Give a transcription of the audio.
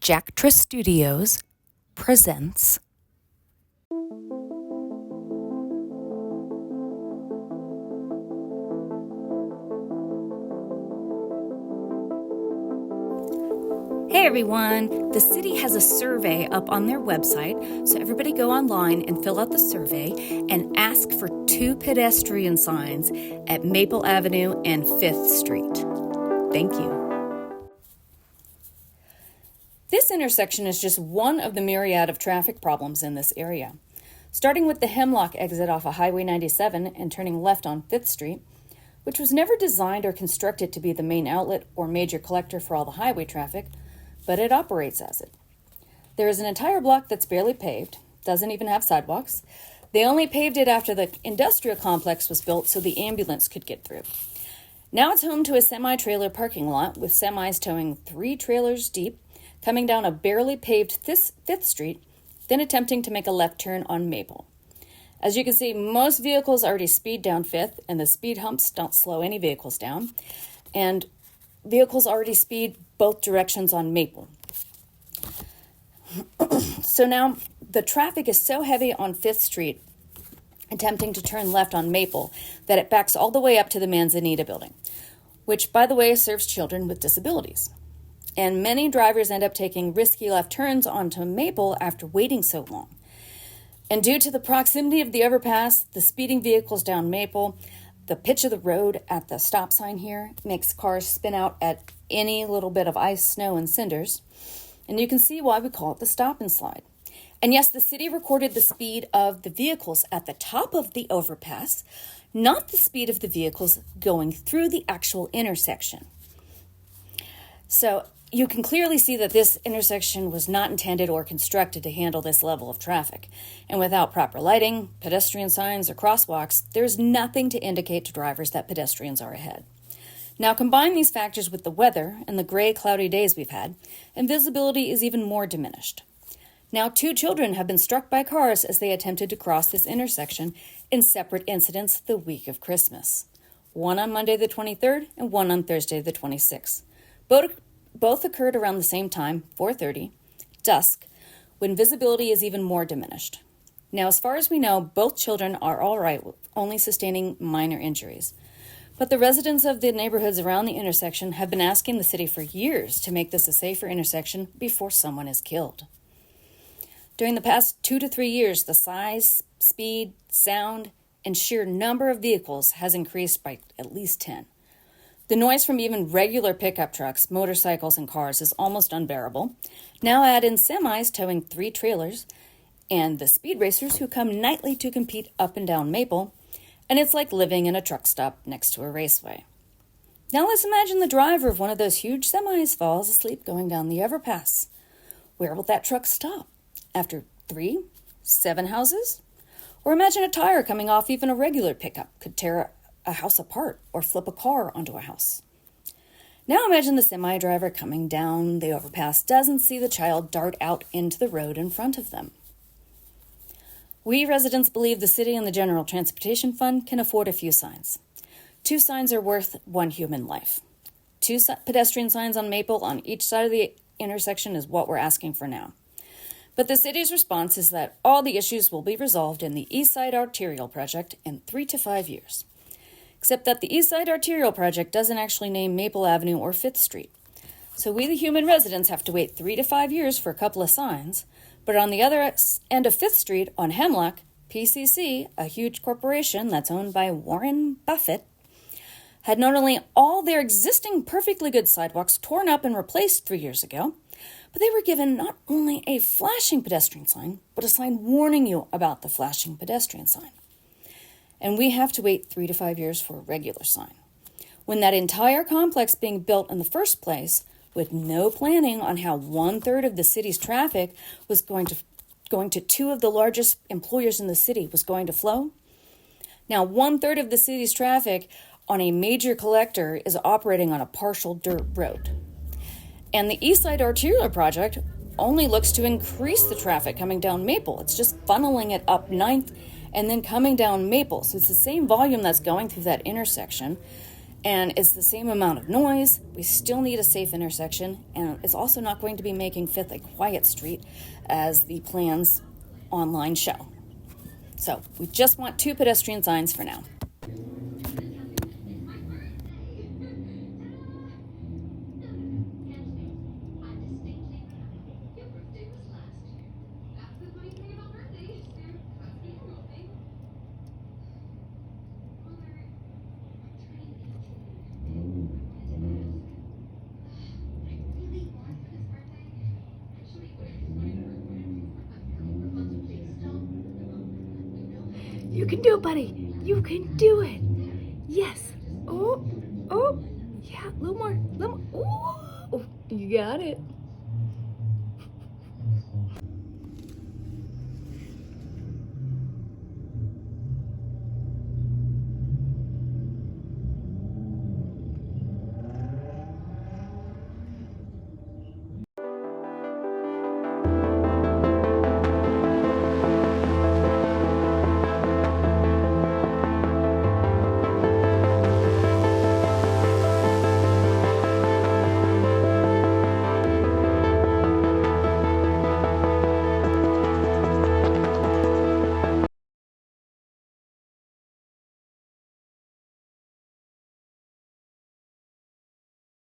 Jactra Studios presents Hey everyone! The city has a survey up on their website, so everybody go online and fill out the survey and ask for 2 pedestrian signs at Maple Avenue and 5th Street. Thank you. This intersection is just one of the myriad of traffic problems in this area. Starting with the Hemlock exit off of Highway 97 and turning left on 5th Street, which was never designed or constructed to be the main outlet or major collector for all the highway traffic, but it operates as it. There is an entire block that's barely paved, doesn't even have sidewalks. They only paved it after the industrial complex was built so the ambulance could get through. Now it's home to a semi-trailer parking lot with semis towing 3 trailers deep, coming down a barely paved 5th Street, then attempting to make a left turn on Maple. As you can see, most vehicles already speed down 5th, and the speed humps don't slow any vehicles down. And vehicles already speed both directions on Maple. So now the traffic is so heavy on 5th Street, attempting to turn left on Maple, that it backs all the way up to the Manzanita building, which, by the way, serves children with disabilities. And many drivers end up taking risky left turns onto Maple after waiting so long. And due to the proximity of the overpass, the speeding vehicles down Maple, the pitch of the road at the stop sign here makes cars spin out at any little bit of ice, snow, and cinders. And you can see why we call it the stop and slide. And yes, the city recorded the speed of the vehicles at the top of the overpass, not the speed of the vehicles going through the actual intersection. So you can clearly see that this intersection was not intended or constructed to handle this level of traffic. And without proper lighting, pedestrian signs, or crosswalks, there's nothing to indicate to drivers that pedestrians are ahead. Now combine these factors with the weather and the gray, cloudy days we've had, and visibility is even more diminished. Now 2 children have been struck by cars as they attempted to cross this intersection in separate incidents the week of Christmas. One on Monday the 23rd and one on Thursday the 26th. Both occurred around the same time, 4:30, dusk, when visibility is even more diminished. Now, as far as we know, both children are all right, only sustaining minor injuries. But the residents of the neighborhoods around the intersection have been asking the city for years to make this a safer intersection before someone is killed. During the past 2 to 3 years, the size, speed, sound, and sheer number of vehicles has increased by at least 10. The noise from even regular pickup trucks, motorcycles, and cars is almost unbearable. Now add in semis towing 3 trailers and the speed racers who come nightly to compete up and down Maple, and it's like living in a truck stop next to a raceway. Now let's imagine the driver of one of those huge semis falls asleep going down the overpass. Where will that truck stop? After 3, 7 houses? Or imagine a tire coming off even a regular pickup could tear a house apart or flip a car onto a house. Now imagine the semi-driver coming down the overpass doesn't see the child dart out into the road in front of them. We residents believe the city and the General Transportation Fund can afford a few signs. 2 signs are worth 1 human life. 2 pedestrian signs on Maple on each side of the intersection is what we're asking for now. But the city's response is that all the issues will be resolved in the East Side Arterial Project in 3 to 5 years. Except that the East Side Arterial Project doesn't actually name Maple Avenue or 5th Street. So we, the human residents, have to wait 3 to 5 years for a couple of signs. But on the other end of 5th Street, on Hemlock, PCC, a huge corporation that's owned by Warren Buffett, had not only all their existing perfectly good sidewalks torn up and replaced 3 years ago, but they were given not only a flashing pedestrian sign, but a sign warning you about the flashing pedestrian sign. And we have to wait 3 to 5 years for a regular sign, when that entire complex being built in the first place, with no planning on how 1/3 of the city's traffic was going to 2 of the largest employers in the city was going to flow. Now 1/3 of the city's traffic on a major collector is operating on a partial dirt road. And the East Side Arterial Project only looks to increase the traffic coming down Maple. It's just funneling it up 9th and then coming down Maple. So it's the same volume that's going through that intersection. And it's the same amount of noise. We still need a safe intersection, and it's also not going to be making Fifth a quiet street as the plans online show. So we just want 2 pedestrian signs for now. You can do it, buddy. You can do it. Yes. Oh, oh. Yeah, a little more. Oh, you got it.